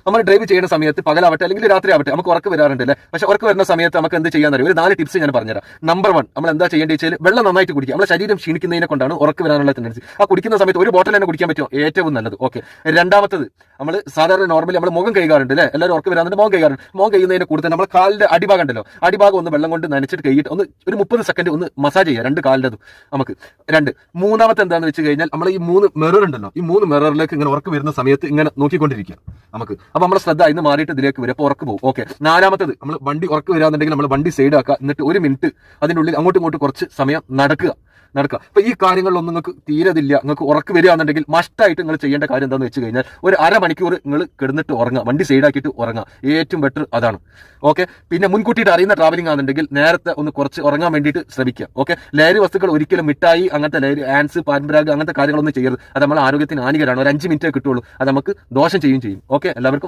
നമ്മൾ ഡ്രൈവ് ചെയ്യുന്ന സമയത്ത് പകലാവട്ടെ അല്ലെങ്കിൽ രാത്രി ആവട്ടെ നമുക്ക് ഉറക്ക് വരാറുണ്ട് അല്ലേ? പക്ഷെ ഉറക്ക് വരുന്ന സമയത്ത് നമുക്ക് എന്ത് ചെയ്യാൻ അറിയാം? ഒരു 4 ടിപ്സ് ഞാൻ പറഞ്ഞുതരാം. നമ്പർ 1, നമ്മൾ എന്താ ചെയ്യേണ്ടത് വെച്ചാൽ വെള്ളം നന്നായിട്ട് കുടിക്കുക. നമ്മുടെ ശരീരം ക്ഷീണിക്കുന്നതിനെ കൊണ്ടാണ് ഉറക്ക് വരാനുള്ള ടെൻഡൻസി. ആ കുടിക്കുന്ന സമയത്ത് ഒരു ബോട്ടിൽ തന്നെ കുടിക്കാൻ പറ്റുമോ? ഏറ്റവും നല്ലത്. ഓക്കെ. രണ്ടാമത്തത്, നമ്മൾ സാധാരണ നോർമലി നമ്മൾ മുഖം കഴുകാറുണ്ട് അല്ലേ? എല്ലാവരും ഉറക്ക് വരാറുണ്ട്, മുഖം കഴുകാറുണ്ട്. മുഖം കഴിയുന്നതിന് കൂടുതൽ നമ്മൾ കാലിന്റെ അടിഭാഗം ഉണ്ടല്ലോ, അടിഭാഗം ഒന്ന് വെള്ളം കൊണ്ട് നനച്ചിട്ട് കഴിയിട്ട് ഒന്ന് ഒരു 30 സെക്കൻഡ് ഒന്ന് മസാജ് ചെയ്യുക, 2 കാലിൻ്റെതും നമുക്ക്. മൂന്നാമത്തെ എന്താണെന്ന് വെച്ച് കഴിഞ്ഞാൽ നമ്മൾ ഈ 3 മിറർ ഉണ്ടല്ലോ, ഈ 3 മിററിലേക്ക് ഇങ്ങനെ ഉറക്ക് വരുന്ന സമയത്ത് ഇങ്ങനെ നോക്കിക്കൊണ്ടിരിക്കുക നമുക്ക്. അപ്പൊ നമ്മുടെ ശ്രദ്ധ ഇന്ന് മാറിയിട്ട് ഇതിലേക്ക് വരും, അപ്പോൾ ഉറക്ക് പോകും. ഓക്കെ. നാലാമത്തത്, നമ്മൾ വണ്ടി ഉറക്ക് വരാന്നുണ്ടെങ്കിൽ നമ്മൾ വണ്ടി സൈഡ് ആക്കുക, എന്നിട്ട് 1 മിനിറ്റ് അതിൻ്റെ ഉള്ളിൽ അങ്ങോട്ടും ഇങ്ങോട്ടും കുറച്ച് സമയം നടക്കുക. അപ്പൊ ഈ കാര്യങ്ങളിലൊന്നും നിങ്ങൾക്ക് തീരതില്ല, നിങ്ങൾക്ക് ഉറക്ക് വരികയാണെന്നുണ്ടെങ്കിൽ മസ്റ്റായിട്ട് നിങ്ങൾ ചെയ്യേണ്ട കാര്യം എന്താണെന്ന് വെച്ച് കഴിഞ്ഞാൽ ഒരു അരമണിക്കൂർ നിങ്ങൾ കിടന്നിട്ട് ഉറങ്ങുക, വണ്ടി സൈഡാക്കിയിട്ട് ഉറങ്ങുക. ഏറ്റവും ബെറ്റർ അതാണ്. ഓക്കെ. പിന്നെ മുൻകൂട്ടിയിട്ട് അറിയുന്ന ട്രാവലിംഗ് ആണെന്നുണ്ടെങ്കിൽ നേരത്തെ ഒന്ന് കുറച്ച് ഉറങ്ങാൻ വേണ്ടിയിട്ട് ശ്രമിക്കുക. ഓക്കെ. ലഹരി വസ്തുക്കൾ ഒരിക്കലും മിഠായി, അങ്ങനത്തെ ലഹരി ആൻസ്, പാൻബ്രാഗ് അങ്ങനത്തെ കാര്യങ്ങളൊന്നും ചെയ്യരുത്. അത് നമ്മുടെ ആരോഗ്യത്തിന് ഹാനികരമാണ്. ഒരു 5 മിനിറ്റേ കിട്ടുള്ളൂ, അത് നമുക്ക് ദോഷം ചെയ്യും. ഓക്കെ. എല്ലാവർക്കും